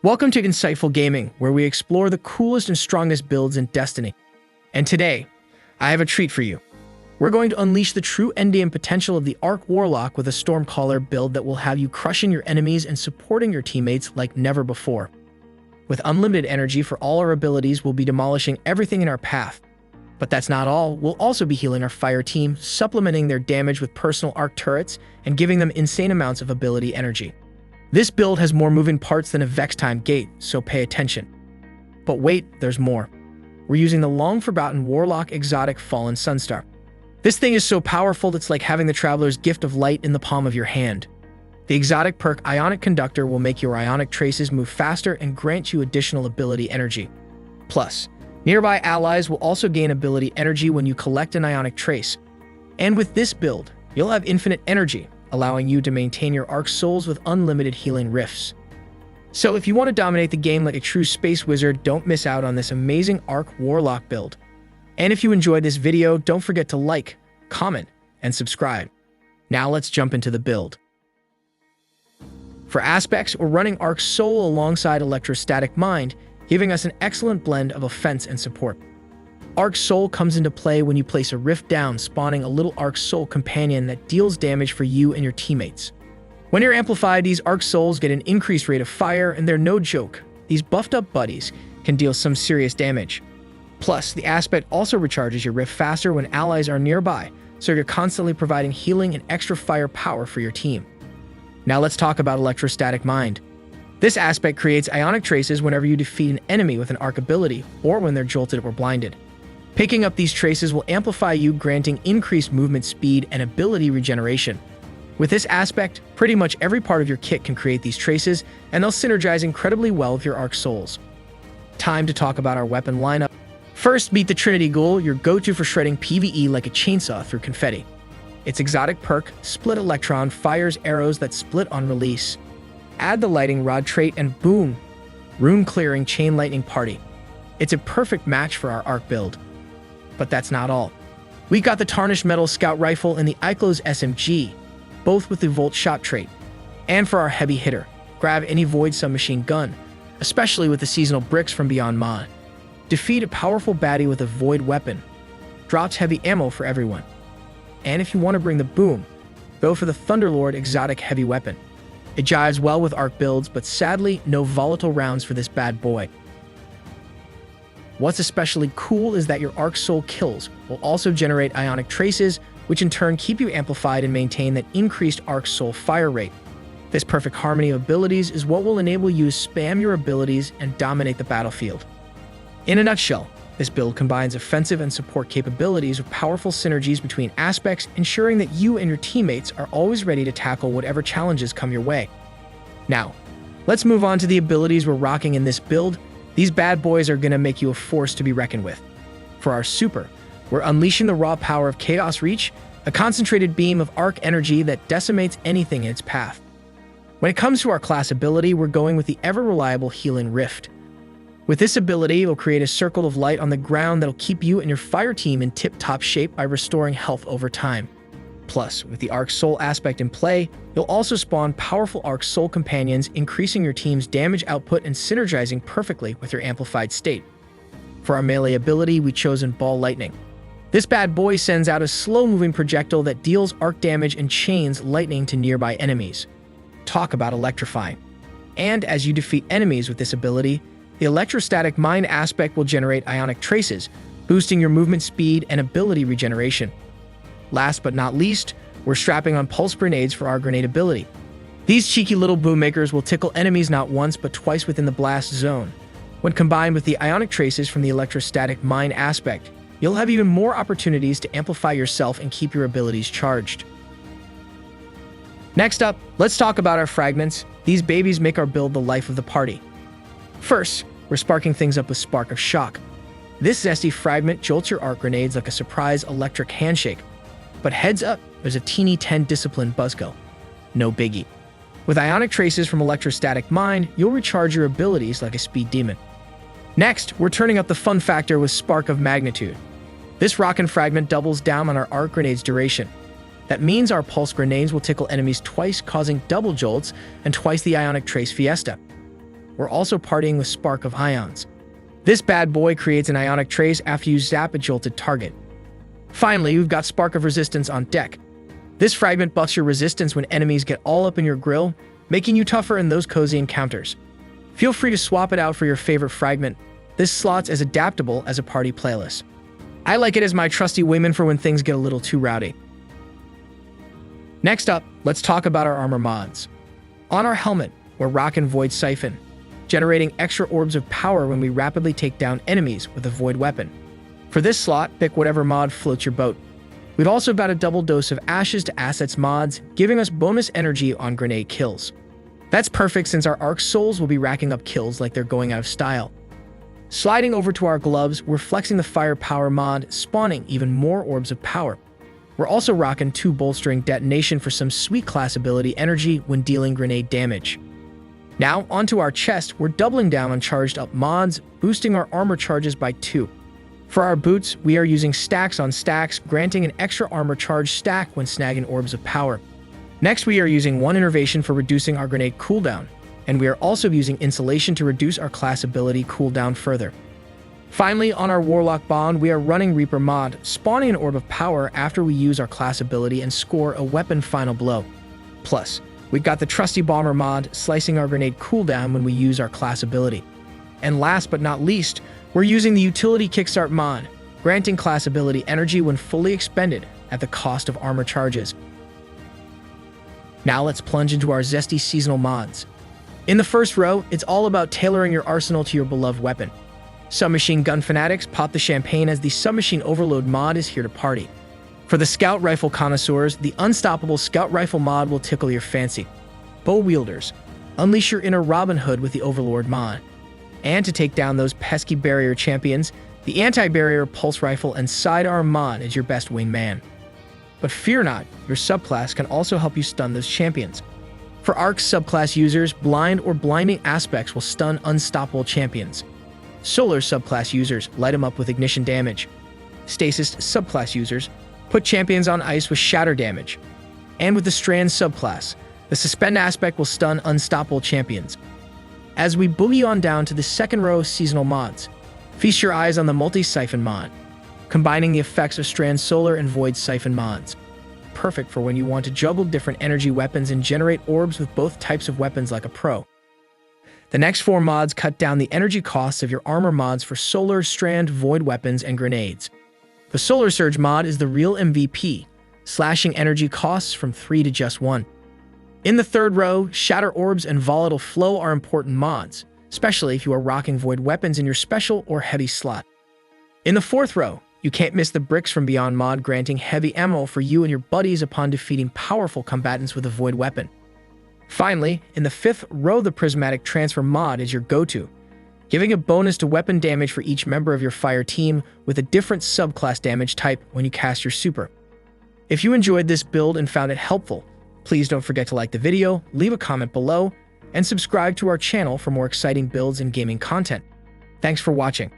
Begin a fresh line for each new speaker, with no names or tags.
Welcome to Insightful Gaming, where we explore the coolest and strongest builds in Destiny. And today, I have a treat for you. We're going to unleash the true endgame potential of the Warlock with a Stormcaller build that will have you crushing your enemies and supporting your teammates like never before. With unlimited energy for all our abilities, we'll be demolishing everything in our path. But that's not all. We'll also be healing our fire team, supplementing their damage with personal arc turrets, and giving them insane amounts of ability energy. This build has more moving parts than a 𝗕𝗘𝗖𝗢𝗠𝗘, so pay attention. But wait, there's more. We're using the long-forgotten Warlock exotic Fallen Sunstar. This thing is so powerful it's like having the Traveler's Gift of Light in the palm of your hand. The exotic perk Ionic Conductor will make your ionic traces move faster and grant you additional ability energy. Plus, nearby allies will also gain ability energy when you collect an ionic trace. And with this build, you'll have infinite energy, allowing you to maintain your Arc Souls with unlimited healing rifts. So if you want to dominate the game like a true space wizard, don't miss out on this amazing Warlock build. And if you enjoyed this video, don't forget to like, comment, and subscribe. Now let's jump into the build. For aspects, we're running Arc Soul alongside Electrostatic Mind, giving us an excellent blend of offense and support. Arc Soul comes into play when you place a rift down, spawning a little Arc Soul companion that deals damage for you and your teammates. When you're amplified, these Arc Souls get an increased rate of fire, and they're no joke. These buffed up buddies can deal some serious damage. Plus, the aspect also recharges your rift faster when allies are nearby, so you're constantly providing healing and extra firepower for your team. Now let's talk about Electrostatic Mind. This aspect creates ionic traces whenever you defeat an enemy with an arc ability, or when they're jolted or blinded. Picking up these traces will amplify you, granting increased movement speed and ability regeneration. With this aspect, pretty much every part of your kit can create these traces, and they'll synergize incredibly well with your Arc Souls. Time to talk about our weapon lineup. First, meet the Trinity Ghoul, your go-to for shredding PvE like a chainsaw through confetti. Its exotic perk, Split Electron, fires arrows that split on release. Add the Lightning Rod trait and boom! Rune-clearing Chain Lightning Party. It's a perfect match for our Arc build. But that's not all. We got the Tarnished Metal Scout Rifle and the 𝗕𝗘𝗖𝗢𝗠𝗘 SMG, both with the Volt Shot trait. And for our heavy hitter, grab any Void Submachine Gun, especially with the seasonal bricks from Beyond Mod. Defeat a powerful baddie with a Void Weapon. Drops heavy ammo for everyone. And if you want to bring the boom, go for the Thunderlord exotic heavy weapon. It jives well with Arc builds, but sadly, no volatile rounds for this bad boy. What's especially cool is that your Arc Soul kills will also generate ionic traces, which in turn keep you amplified and maintain that increased Arc Soul fire rate. This perfect harmony of abilities is what will enable you to spam your abilities and dominate the battlefield. In a nutshell, this build combines offensive and support capabilities with powerful synergies between aspects, ensuring that you and your teammates are always ready to tackle whatever challenges come your way. Now, let's move on to the abilities we're rocking in this build. These bad boys are gonna make you a force to be reckoned with. For our super, we're unleashing the raw power of Chaos Reach, a concentrated beam of arc energy that decimates anything in its path. When it comes to our class ability, we're going with the ever-reliable Healing Rift. With this ability, it'll create a circle of light on the ground that'll keep you and your fire team in tip-top shape by restoring health over time. Plus, with the Arc Soul aspect in play, you'll also spawn powerful Arc Soul companions, increasing your team's damage output and synergizing perfectly with your amplified state. For our melee ability, we've chosen Ball Lightning. This bad boy sends out a slow-moving projectile that deals arc damage and chains lightning to nearby enemies. Talk about electrifying. And as you defeat enemies with this ability, the Electrostatic Mind aspect will generate ionic traces, boosting your movement speed and ability regeneration. Last but not least, we're strapping on Pulse Grenades for our grenade ability. These cheeky little boom makers will tickle enemies not once but twice within the blast zone. When combined with the ionic traces from the Electrostatic Mind aspect, you'll have even more opportunities to amplify yourself and keep your abilities charged. Next up, let's talk about our fragments. These babies make our build the life of the party. First, we're sparking things up with Spark of Shock. This zesty fragment jolts your arc grenades like a surprise electric handshake. But heads up, there's a teeny 10 discipline buzzkill. No biggie. With ionic traces from Electrostatic Mind, you'll recharge your abilities like a speed demon. Next, we're turning up the fun factor with Spark of Magnitude. This rockin' fragment doubles down on our arc grenade's duration. That means our pulse grenades will tickle enemies twice, causing double jolts and twice the ionic trace fiesta. we're also partying with Spark of Ions. This bad boy creates an ionic trace after you zap a jolted target. Finally, we've got Spark of Resistance on deck. This fragment buffs your resistance when enemies get all up in your grill, making you tougher in those cozy encounters. Feel free to swap it out for your favorite fragment. This slot's as adaptable as a party playlist. I like it as my trusty wingman for when things get a little too rowdy. Next up, let's talk about our armor mods. On our helmet, we're rocking Void Siphon, generating extra orbs of power when we rapidly take down enemies with a void weapon. For this slot, pick whatever mod floats your boat. We've also got a double dose of Ashes to Assets mods, giving us bonus energy on grenade kills. That's perfect since our Arc Souls will be racking up kills like they're going out of style. Sliding over to our gloves, we're flexing the Firepower mod, spawning even more orbs of power. We're also rocking 2 Bolstering Detonation for some sweet class ability energy when dealing grenade damage. Now, onto our chest, we're doubling down on charged up mods, boosting our armor charges by 2. For our boots, we are using Stacks on Stacks, granting an extra armor charge stack when snagging orbs of power. Next, we are using 1 Innervation for reducing our grenade cooldown, and we are also using Insulation to reduce our class ability cooldown further. Finally, on our Warlock bond, we are running Reaper mod, spawning an orb of power after we use our class ability and score a weapon final blow. Plus, we've got the trusty Bomber mod, slicing our grenade cooldown when we use our class ability. And last but not least, we're using the Utility Kickstart mod, granting class ability energy when fully expended at the cost of armor charges. Now let's plunge into our zesty seasonal mods. In the first row, it's all about tailoring your arsenal to your beloved weapon. Submachine gun fanatics, pop the champagne as the Submachine Overload mod is here to party. For the Scout Rifle connoisseurs, the Unstoppable Scout Rifle mod will tickle your fancy. Bow wielders, unleash your inner Robin Hood with the Overlord mod. And to take down those pesky barrier champions, the Anti-Barrier Pulse Rifle and Sidearm mod is your best wingman. But fear not, your subclass can also help you stun those champions. For Arc subclass users, Blind or Blinding Aspects will stun unstoppable champions. Solar subclass users light them up with ignition damage. Stasis subclass users put champions on ice with shatter damage. And with the Strand subclass, the Suspend aspect will stun unstoppable champions. As we boogie on down to the second row of seasonal mods, feast your eyes on the Multi-Siphon mod, combining the effects of Strand Solar and Void Siphon mods. Perfect for when you want to juggle different energy weapons and generate orbs with both types of weapons like a pro. The next 4 mods cut down the energy costs of your armor mods for Solar, Strand, Void weapons, and grenades. The Solar Surge mod is the real MVP, slashing energy costs from 3 to just 1. In the third row, Shatter Orbs and Volatile Flow are important mods, especially if you are rocking Void weapons in your special or heavy slot. In the fourth row, you can't miss the Bricks from Beyond mod, granting heavy ammo for you and your buddies upon defeating powerful combatants with a Void weapon. Finally, in the fifth row, the Prismatic Transfer mod is your go-to, giving a bonus to weapon damage for each member of your fire team with a different subclass damage type when you cast your super. If you enjoyed this build and found it helpful, please don't forget to like the video, leave a comment below, and subscribe to our channel for more exciting builds and gaming content. Thanks for watching.